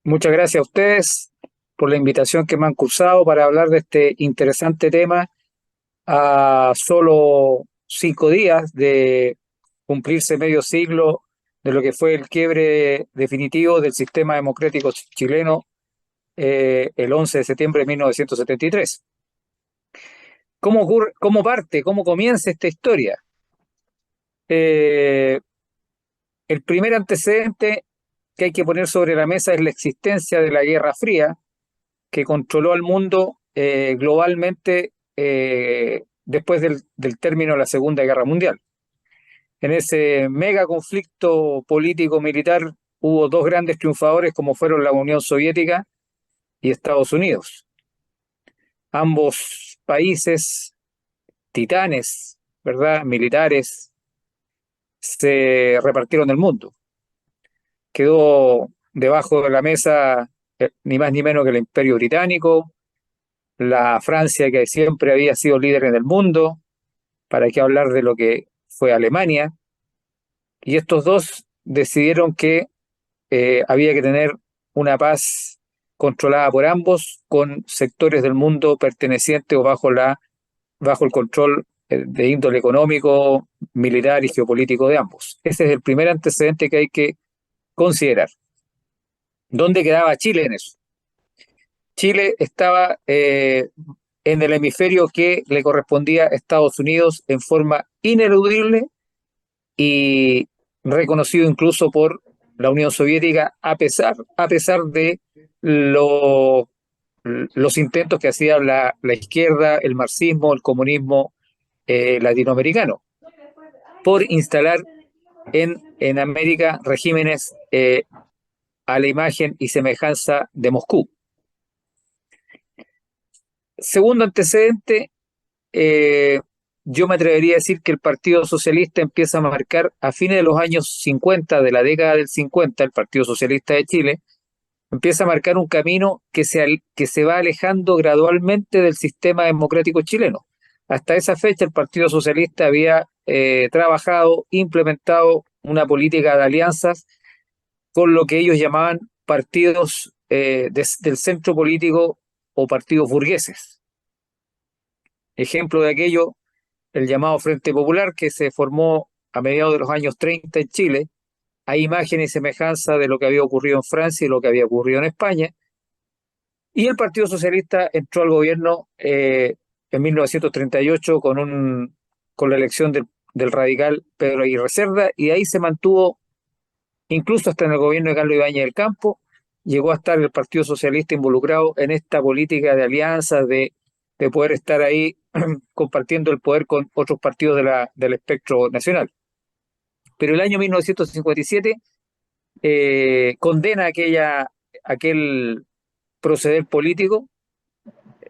Muchas gracias a ustedes por la invitación que me han cursado para hablar de este interesante tema a solo 5 días de cumplirse medio siglo de lo que fue el quiebre definitivo del sistema democrático chileno el 11 de septiembre de 1973. ¿Cómo ocurre, cómo parte, cómo comienza esta historia? Eh, el primer antecedente que hay que poner sobre la mesa es la existencia de la Guerra Fría, que controló al mundo globalmente después del término de la Segunda Guerra Mundial. En ese mega conflicto político-militar hubo dos grandes triunfadores como fueron la Unión Soviética y Estados Unidos. Ambos países, titanes, ¿verdad? Militares, se repartieron el mundo. Quedó debajo de la mesa ni más ni menos que el Imperio Británico, la Francia que siempre había sido líder en el mundo, para qué hablar de lo que fue Alemania, y estos dos decidieron que había que tener una paz controlada por ambos, con sectores del mundo pertenecientes o bajo el control de índole económico, militar y geopolítico de ambos. Ese es el primer antecedente que hay que considerar. ¿Dónde quedaba Chile en eso? Chile estaba en el hemisferio que le correspondía a Estados Unidos en forma ineludible y reconocido incluso por la Unión Soviética, a pesar de lo, los intentos que hacía la izquierda, el marxismo, el comunismo latinoamericano, por instalar en América regímenes a la imagen y semejanza de Moscú. Segundo antecedente, eh, yo me atrevería a decir que el Partido Socialista empieza a marcar a fines de los años 50, de la década del 50, el Partido Socialista de Chile, empieza a marcar un camino que se va alejando gradualmente del sistema democrático chileno. Hasta esa fecha el Partido Socialista había trabajado, implementado una política de alianzas con lo que ellos llamaban partidos del centro político o partidos burgueses. Ejemplo de aquello, el llamado Frente Popular, que se formó a mediados de los años 30 en Chile. Hay imagen y semejanza de lo que había ocurrido en Francia y lo que había ocurrido en España. Y el Partido Socialista entró al gobierno en 1938 con la elección del radical Pedro Aguirre Cerda, y ahí se mantuvo incluso hasta en el gobierno de Carlos Ibáñez del Campo. Llegó a estar el Partido Socialista involucrado en esta política de alianzas, de poder estar ahí compartiendo el poder con otros partidos del espectro nacional. Pero el año 1957 condena aquel proceder político,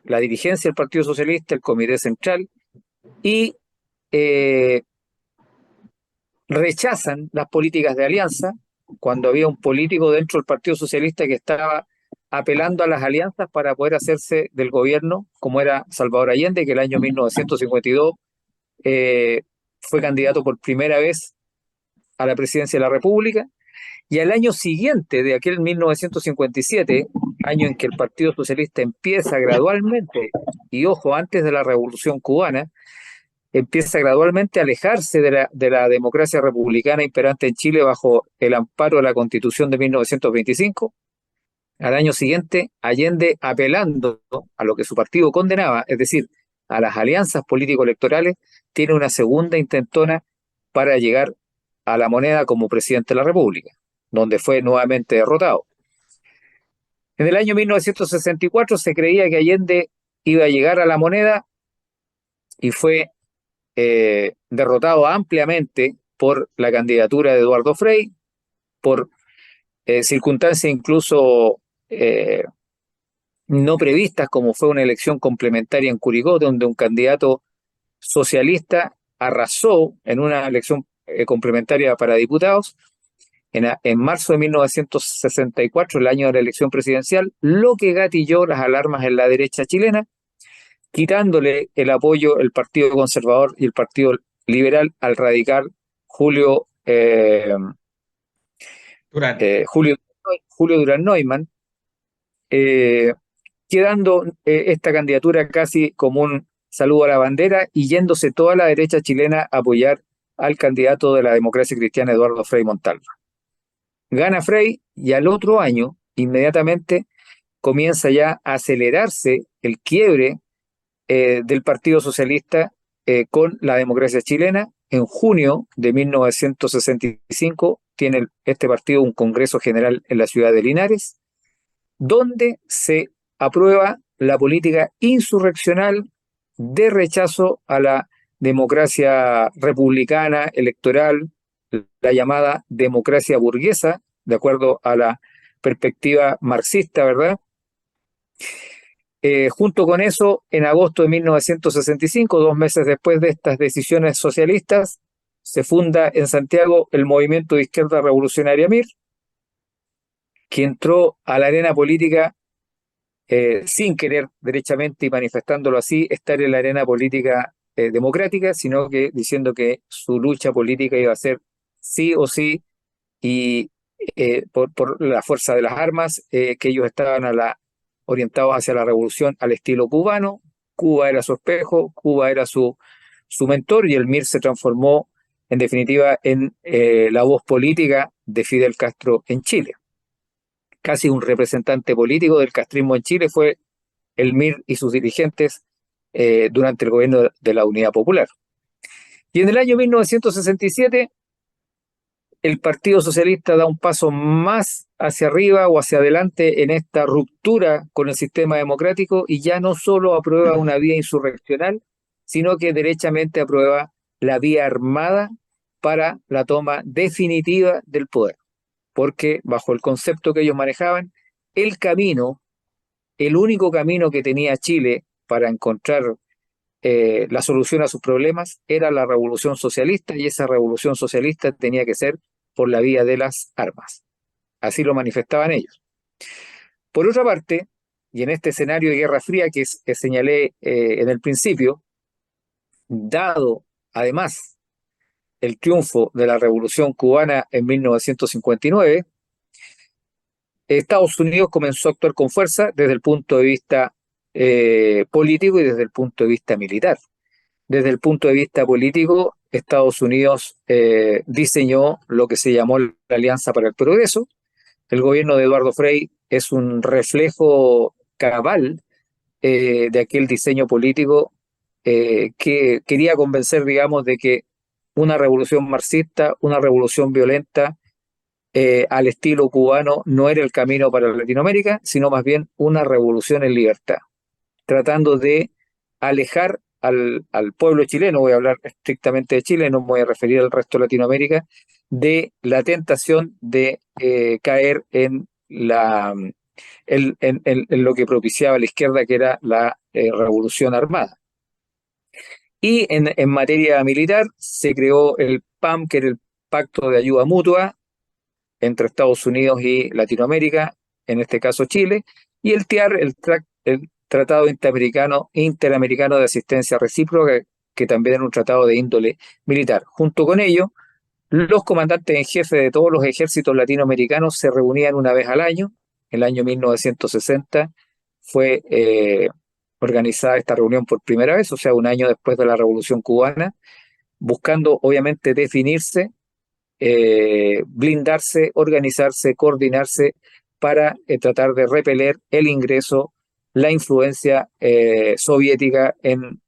la dirigencia del Partido Socialista, el Comité Central, y eh, rechazan las políticas de alianza, cuando había un político dentro del Partido Socialista que estaba apelando a las alianzas para poder hacerse del gobierno, como era Salvador Allende, que el año 1952 eh, fue candidato por primera vez a la presidencia de la República. Y al año siguiente de aquel 1957, año en que el Partido Socialista empieza gradualmente, y ojo, antes de la Revolución Cubana, empieza gradualmente a alejarse de la democracia republicana imperante en Chile bajo el amparo de la Constitución de 1925. Al año siguiente, Allende, apelando a lo que su partido condenaba, es decir, a las alianzas político-electorales, tiene una segunda intentona para llegar a la moneda como presidente de la República, donde fue nuevamente derrotado. En el año 1964 se creía que Allende iba a llegar a la moneda y fue derrotado ampliamente por la candidatura de Eduardo Frei, por circunstancias incluso no previstas, como fue una elección complementaria en Curicó, donde un candidato socialista arrasó en una elección complementaria para diputados en marzo de 1964, el año de la elección presidencial, lo que gatilló las alarmas en la derecha chilena, quitándole el apoyo el Partido Conservador y el Partido Liberal al radical Julio, Durán. Julio Durán Neumann, eh, quedando esta candidatura casi como un saludo a la bandera y yéndose toda la derecha chilena a apoyar al candidato de la democracia cristiana, Eduardo Frei Montalva. Gana Frei y al otro año, inmediatamente, comienza ya a acelerarse el quiebre del Partido Socialista con la democracia chilena. En junio de 1965 tiene este partido un Congreso General en la ciudad de Linares, donde se aprueba la política insurreccional de rechazo a la democracia republicana electoral, la llamada democracia burguesa, de acuerdo a la perspectiva marxista, ¿verdad? Junto con eso, en agosto de 1965, 2 meses después de estas decisiones socialistas, se funda en Santiago el Movimiento de Izquierda Revolucionaria MIR, que entró a la arena política sin querer derechamente y manifestándolo así, estar en la arena política democrática, sino que diciendo que su lucha política iba a ser sí o sí y por la fuerza de las armas, que ellos estaban orientados hacia la revolución al estilo cubano. Cuba era su espejo, Cuba era su mentor y el MIR se transformó en definitiva en la voz política de Fidel Castro en Chile. Casi un representante político del castrismo en Chile fue el MIR y sus dirigentes durante el gobierno de la Unidad Popular. Y en el año 1967 el Partido Socialista da un paso más hacia arriba o hacia adelante en esta ruptura con el sistema democrático y ya no solo aprueba una vía insurreccional, sino que derechamente aprueba la vía armada para la toma definitiva del poder. Porque bajo el concepto que ellos manejaban, el camino, el único camino que tenía Chile para encontrar la solución a sus problemas era la revolución socialista y esa revolución socialista tenía que ser por la vía de las armas. Así lo manifestaban ellos. Por otra parte, y en este escenario de Guerra Fría que señalé en el principio, dado además el triunfo de la Revolución Cubana en 1959, Estados Unidos comenzó a actuar con fuerza desde el punto de vista político y desde el punto de vista militar. Desde el punto de vista político, Estados Unidos diseñó lo que se llamó la Alianza para el Progreso. El gobierno de Eduardo Frei es un reflejo cabal de aquel diseño político que quería convencer, digamos, de que una revolución marxista, una revolución violenta al estilo cubano no era el camino para Latinoamérica, sino más bien una revolución en libertad, tratando de alejar al pueblo chileno, voy a hablar estrictamente de Chile, no me voy a referir al resto de Latinoamérica, de la tentación de caer en lo que propiciaba la izquierda, que era la revolución armada. Y en materia militar se creó el PAM, que era el Pacto de Ayuda Mutua entre Estados Unidos y Latinoamérica, en este caso Chile, y el TIAR, el Tratado Interamericano de Asistencia Recíproca, que también era un tratado de índole militar. Junto con ello, los comandantes en jefe de todos los ejércitos latinoamericanos se reunían una vez al año. El año 1960 fue organizada esta reunión por primera vez, o sea, un año después de la Revolución Cubana, buscando obviamente definirse, blindarse, organizarse, coordinarse para tratar de repeler el ingreso, la influencia soviética en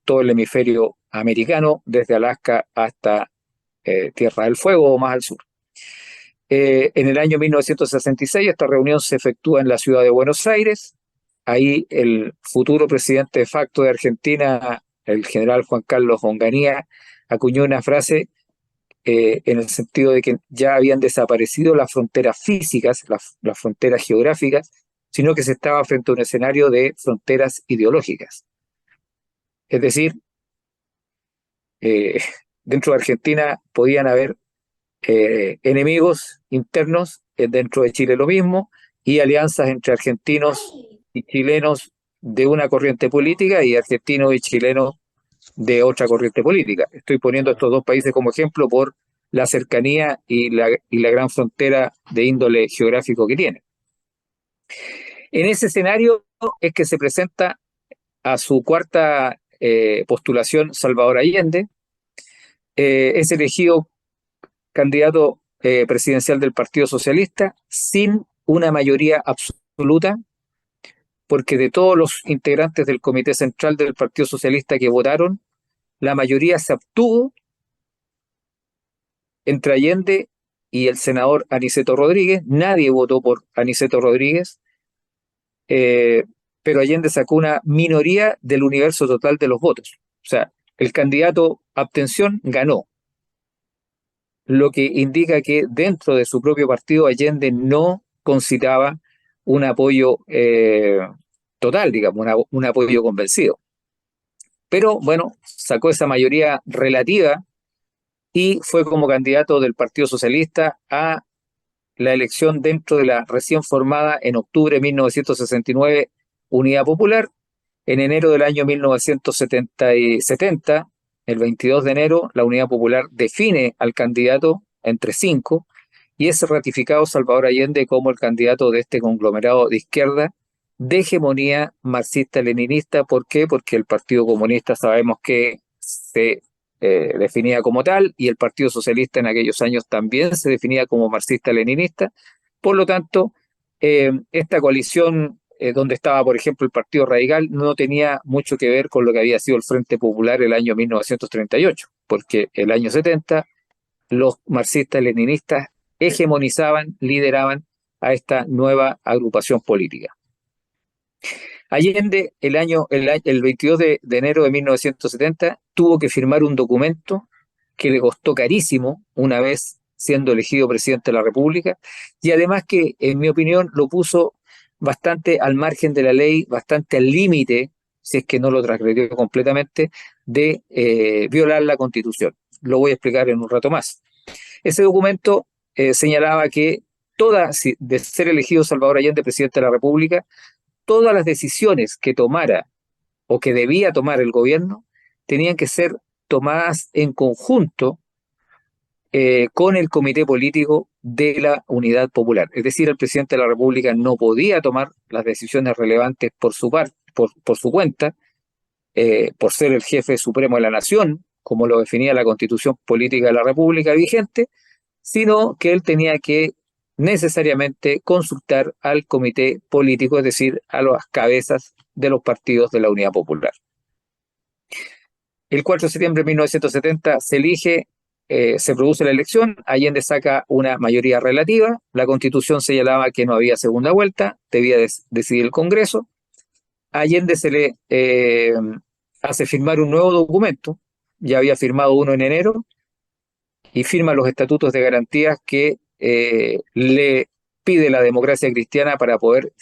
todo el hemisferio americano, desde Alaska hasta Tierra del Fuego o más al sur. En el año 1966 esta reunión se efectúa en la ciudad de Buenos Aires. Ahí el futuro presidente de facto de Argentina, el general Juan Carlos Onganía, acuñó una frase en el sentido de que ya habían desaparecido las fronteras físicas, las fronteras geográficas, sino que se estaba frente a un escenario de fronteras ideológicas. Es decir, dentro de Argentina podían haber enemigos internos, dentro de Chile lo mismo, y alianzas entre argentinos y chilenos de una corriente política y argentinos y chilenos de otra corriente política. Estoy poniendo estos dos países como ejemplo por la cercanía y la gran frontera de índole geográfico que tienen. En ese escenario es que se presenta a su cuarta postulación Salvador Allende, es elegido candidato presidencial del Partido Socialista sin una mayoría absoluta, porque de todos los integrantes del Comité Central del Partido Socialista que votaron, la mayoría se abstuvo entre Allende y el senador Aniceto Rodríguez. Nadie votó por Aniceto Rodríguez, eh, pero Allende sacó una minoría del universo total de los votos. O sea, el candidato abstención ganó, lo que indica que dentro de su propio partido Allende no concitaba un apoyo total, digamos, un apoyo convencido. Pero bueno, sacó esa mayoría relativa y fue como candidato del Partido Socialista a la elección dentro de la recién formada en octubre de 1969 Unidad Popular. En enero del año 1970, el 22 de enero, la Unidad Popular define al candidato entre cinco y es ratificado Salvador Allende como el candidato de este conglomerado de izquierda de hegemonía marxista-leninista. ¿Por qué? Porque el Partido Comunista sabemos que se definía como tal y el Partido Socialista en aquellos años también se definía como marxista-leninista. Por lo tanto, esta coalición donde estaba, por ejemplo, el Partido Radical, no tenía mucho que ver con lo que había sido el Frente Popular el año 1938, porque el año 70 los marxistas-leninistas hegemonizaban, lideraban a esta nueva agrupación política. Allende, el 22 de enero de 1970, tuvo que firmar un documento que le costó carísimo una vez siendo elegido presidente de la República, y además que, en mi opinión, lo puso bastante al margen de la ley, bastante al límite, si es que no lo transgredió completamente, de violar la Constitución. Lo voy a explicar en un rato más. Ese documento señalaba que de ser elegido Salvador Allende presidente de la República, todas las decisiones que tomara o que debía tomar el gobierno tenían que ser tomadas en conjunto con el comité político de la Unidad Popular. Es decir, el presidente de la República no podía tomar las decisiones relevantes por su por su cuenta, por ser el jefe supremo de la nación, como lo definía la Constitución Política de la República vigente, sino que él tenía que necesariamente consultar al comité político, es decir, a las cabezas de los partidos de la Unidad Popular. El 4 de septiembre de 1970 se produce la elección, Allende saca una mayoría relativa, la Constitución señalaba que no había segunda vuelta, debía decidir el Congreso. A Allende se le hace firmar un nuevo documento, ya había firmado uno en enero, y firma los estatutos de garantías que le pide la democracia cristiana para poder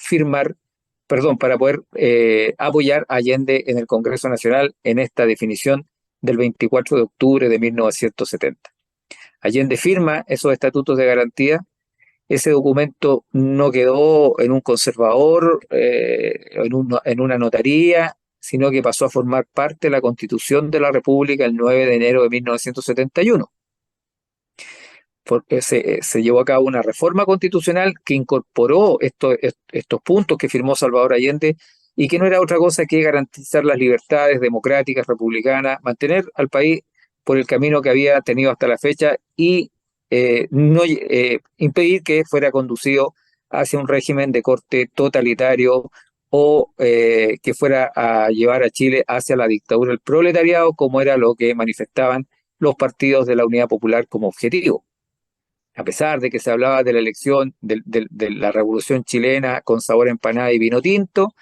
apoyar a Allende en el Congreso Nacional en esta definición del 24 de octubre de 1970. Allende firma esos estatutos de garantía. Ese documento no quedó en un conservador, en una notaría, sino que pasó a formar parte de la Constitución de la República el 9 de enero de 1971. Porque se llevó a cabo una reforma constitucional que incorporó estos puntos que firmó Salvador Allende y que no era otra cosa que garantizar las libertades democráticas, republicanas, mantener al país por el camino que había tenido hasta la fecha y impedir que fuera conducido hacia un régimen de corte totalitario o que fuera a llevar a Chile hacia la dictadura del proletariado, como era lo que manifestaban los partidos de la Unidad Popular como objetivo. A pesar de que se hablaba de la elección de la revolución chilena con sabor a empanada y vino tinto,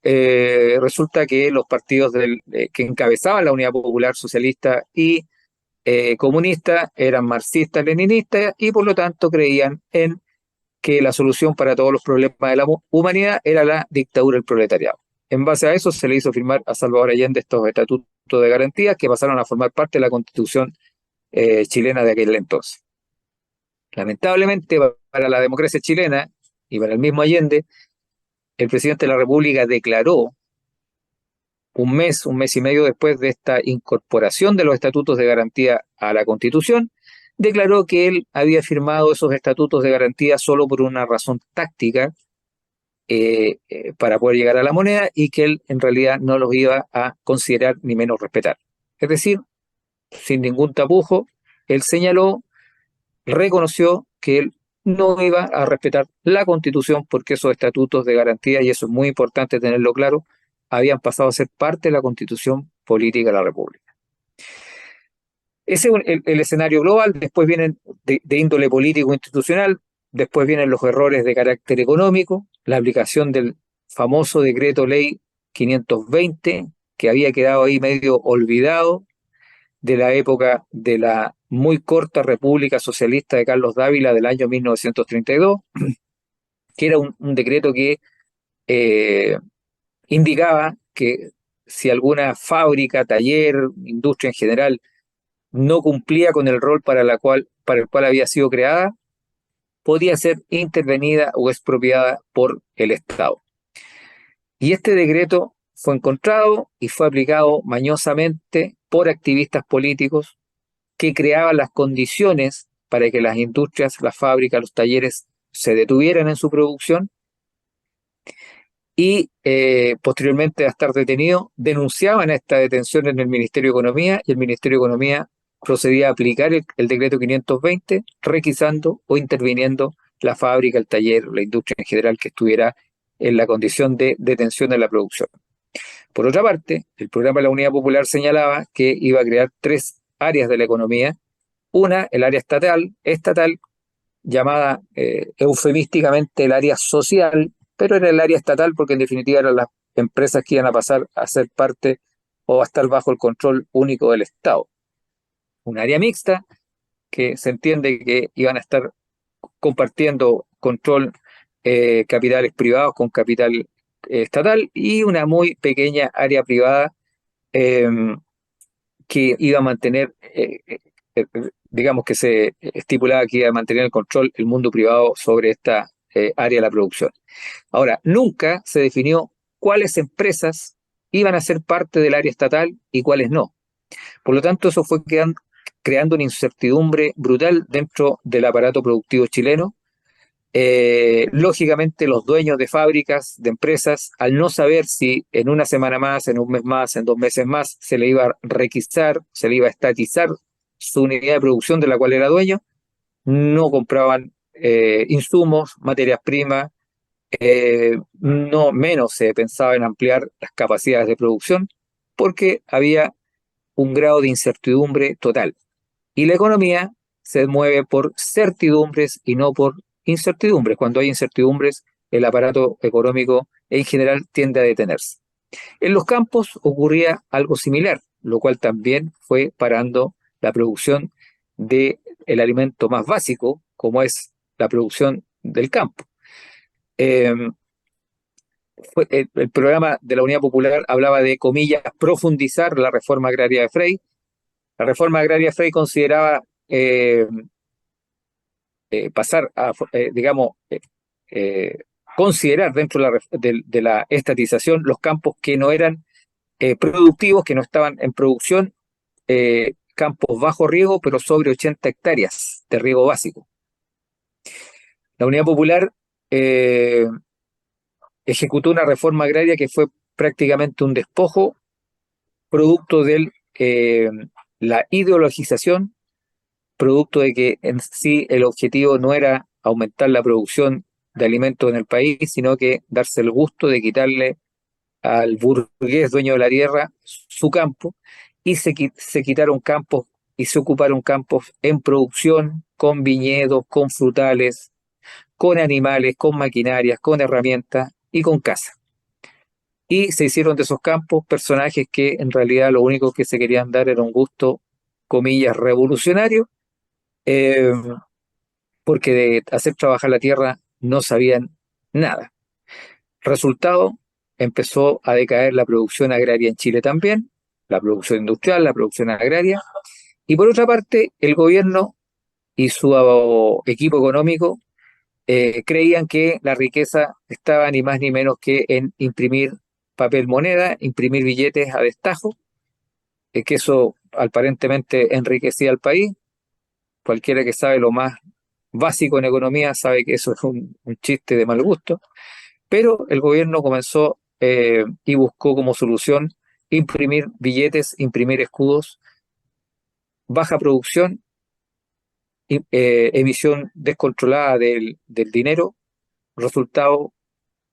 resulta que los partidos que encabezaban la Unidad Popular Socialista y comunista eran marxistas, leninistas y por lo tanto creían en que la solución para todos los problemas de la humanidad era la dictadura del proletariado. En base a eso se le hizo firmar a Salvador Allende estos estatutos de garantías que pasaron a formar parte de la Constitución chilena de aquel entonces. Lamentablemente para la democracia chilena y para el mismo Allende, el presidente de la República declaró un mes y medio después de esta incorporación de los estatutos de garantía a la Constitución, declaró que él había firmado esos estatutos de garantía solo por una razón táctica para poder llegar a la moneda y que él en realidad no los iba a considerar ni menos respetar. Es decir, sin ningún tapujo, él señaló, reconoció que él no iba a respetar la Constitución porque esos estatutos de garantía, y eso es muy importante tenerlo claro, habían pasado a ser parte de la Constitución política de la República. Ese es el escenario global. Después vienen de índole político-institucional, después vienen los errores de carácter económico, la aplicación del famoso decreto ley 520, que había quedado ahí medio olvidado de la época de la muy corta República Socialista de Carlos Dávila del año 1932, que era un decreto que eh, indicaba que si alguna fábrica, taller, industria en general, no cumplía con el rol para el cual había sido creada, podía ser intervenida o expropiada por el Estado. Y este decreto fue encontrado y fue aplicado mañosamente por activistas políticos que creaban las condiciones para que las industrias, las fábricas, los talleres se detuvieran en su producción y posteriormente a estar detenido, denunciaban esta detención en el Ministerio de Economía y el Ministerio de Economía procedía a aplicar el decreto 520, requisando o interviniendo la fábrica, el taller, la industria en general que estuviera en la condición de detención de la producción. Por otra parte, el programa de la Unidad Popular señalaba que iba a crear tres áreas de la economía. Una, el área estatal llamada eufemísticamente el área social, pero era el área estatal porque en definitiva eran las empresas que iban a pasar a ser parte o a estar bajo el control único del Estado. Un área mixta que se entiende que iban a estar compartiendo control capitales privados con capital estatal, y una muy pequeña área privada eh, que iba a mantener, digamos que se estipulaba que iba a mantener el control el mundo privado sobre esta área de la producción. Ahora, nunca se definió cuáles empresas iban a ser parte del área estatal y cuáles no. Por lo tanto, eso fue creando una incertidumbre brutal dentro del aparato productivo chileno. Lógicamente, los dueños de fábricas, de empresas, al no saber si en una semana más, en un mes más, en 2 meses más, se le iba a requisar, se le iba a estatizar su unidad de producción de la cual era dueño, no compraban insumos, materias primas, no menos se pensaba en ampliar las capacidades de producción porque había un grado de incertidumbre total. Y la economía se mueve por certidumbres y no por incertidumbres. Cuando hay incertidumbres, el aparato económico en general tiende a detenerse. En los campos ocurría algo similar, lo cual también fue parando la producción del alimento más básico, como es la producción del campo. Eh, el programa de la Unidad Popular hablaba de, comillas, profundizar la reforma agraria de Frey. La reforma agraria de Frey consideraba pasar a, digamos, considerar dentro de la estatización los campos que no eran productivos, que no estaban en producción, campos bajo riego, pero sobre 80 hectáreas de riego básico. La Unidad Popular ejecutó una reforma agraria que fue prácticamente un despojo, producto de la ideologización, producto de que en sí el objetivo no era aumentar la producción de alimentos en el país, sino que darse el gusto de quitarle al burgués dueño de la tierra su campo, y se quitaron campos y se ocuparon campos en producción, con viñedos, con frutales, con animales, con maquinarias, con herramientas y con casa. Y se hicieron de esos campos personajes que en realidad lo único que se querían dar era un gusto, comillas, revolucionario, eh, porque de hacer trabajar la tierra no sabían nada. Resultado, empezó a decaer la producción agraria en Chile también, la producción industrial, la producción agraria, y por otra parte, el gobierno y su equipo económico creían que la riqueza estaba ni más ni menos que en imprimir papel moneda, imprimir billetes a destajo, que eso aparentemente enriquecía al país. Cualquiera que sabe lo más básico en economía sabe que eso es un chiste de mal gusto. Pero el gobierno comenzó y buscó como solución imprimir billetes, imprimir escudos, baja producción, emisión descontrolada del dinero, resultado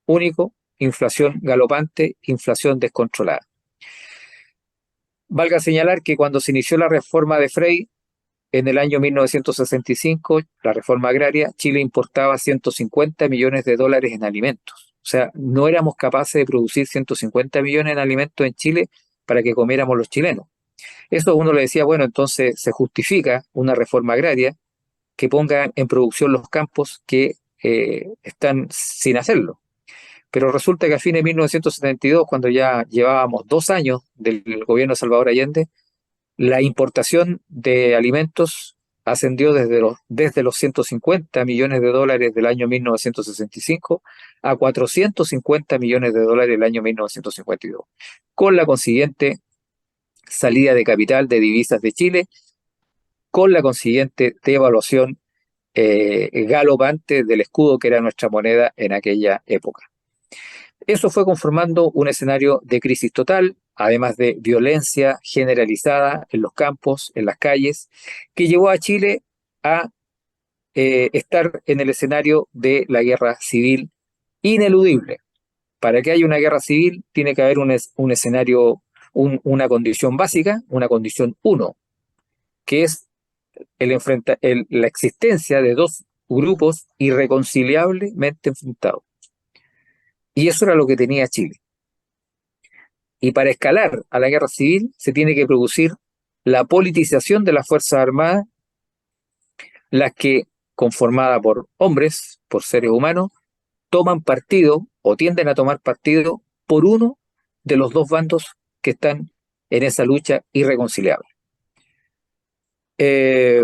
único, inflación galopante, inflación descontrolada. Valga señalar que cuando se inició la reforma de Frey, en el año 1965, la reforma agraria, Chile importaba 150 millones de dólares en alimentos. O sea, no éramos capaces de producir 150 millones en alimentos en Chile para que comiéramos los chilenos. Eso uno le decía, bueno, entonces se justifica una reforma agraria que ponga en producción los campos que están sin hacerlo. Pero resulta que a fines de 1972, cuando ya llevábamos 2 años del gobierno de Salvador Allende, la importación de alimentos ascendió desde los 150 millones de dólares del año 1965 a 450 millones de dólares del año 1952, con la consiguiente salida de capital de divisas de Chile, con la consiguiente devaluación galopante del escudo que era nuestra moneda en aquella época. Eso fue conformando un escenario de crisis total, además de violencia generalizada en los campos, en las calles, que llevó a Chile a estar en el escenario de la guerra civil ineludible. Para que haya una guerra civil tiene que haber un escenario, una condición básica, una condición uno, que es la existencia de dos grupos irreconciliablemente enfrentados. Y eso era lo que tenía Chile. Y para escalar a la guerra civil se tiene que producir la politización de las Fuerzas Armadas, las que, conformada por hombres, por seres humanos, toman partido o tienden a tomar partido por uno de los dos bandos que están en esa lucha irreconciliable. Eh,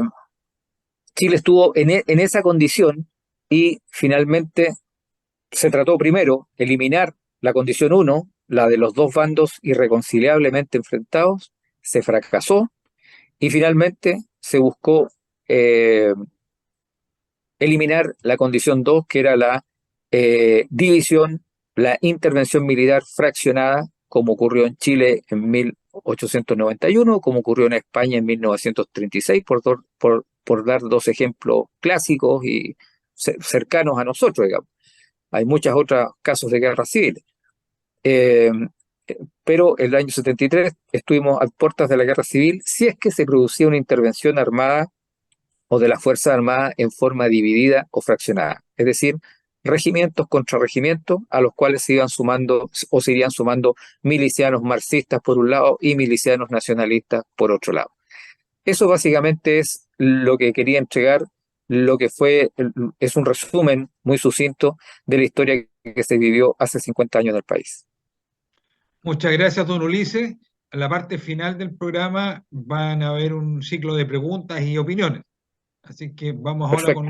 Chile estuvo en esa condición y finalmente se trató primero eliminar la condición uno, la de los dos bandos irreconciliablemente enfrentados, se fracasó y finalmente se buscó eh, eliminar la condición 2, que era la división, la intervención militar fraccionada, como ocurrió en Chile en 1891, como ocurrió en España en 1936, por dar dos ejemplos clásicos y cercanos a nosotros, digamos. Hay muchos otros casos de guerra civil. Eh, pero en el año 73 estuvimos a puertas de la guerra civil si es que se producía una intervención armada o de las Fuerzas Armadas en forma dividida o fraccionada. Es decir, regimientos contra regimientos a los cuales se iban sumando o se irían sumando milicianos marxistas por un lado y milicianos nacionalistas por otro lado. Eso básicamente es lo que quería entregar, lo que es un resumen muy sucinto de la historia que se vivió hace 50 años del país. Muchas gracias, don Ulises. En la parte final del programa van a haber un ciclo de preguntas y opiniones. Así que vamos ahora con Perfecto.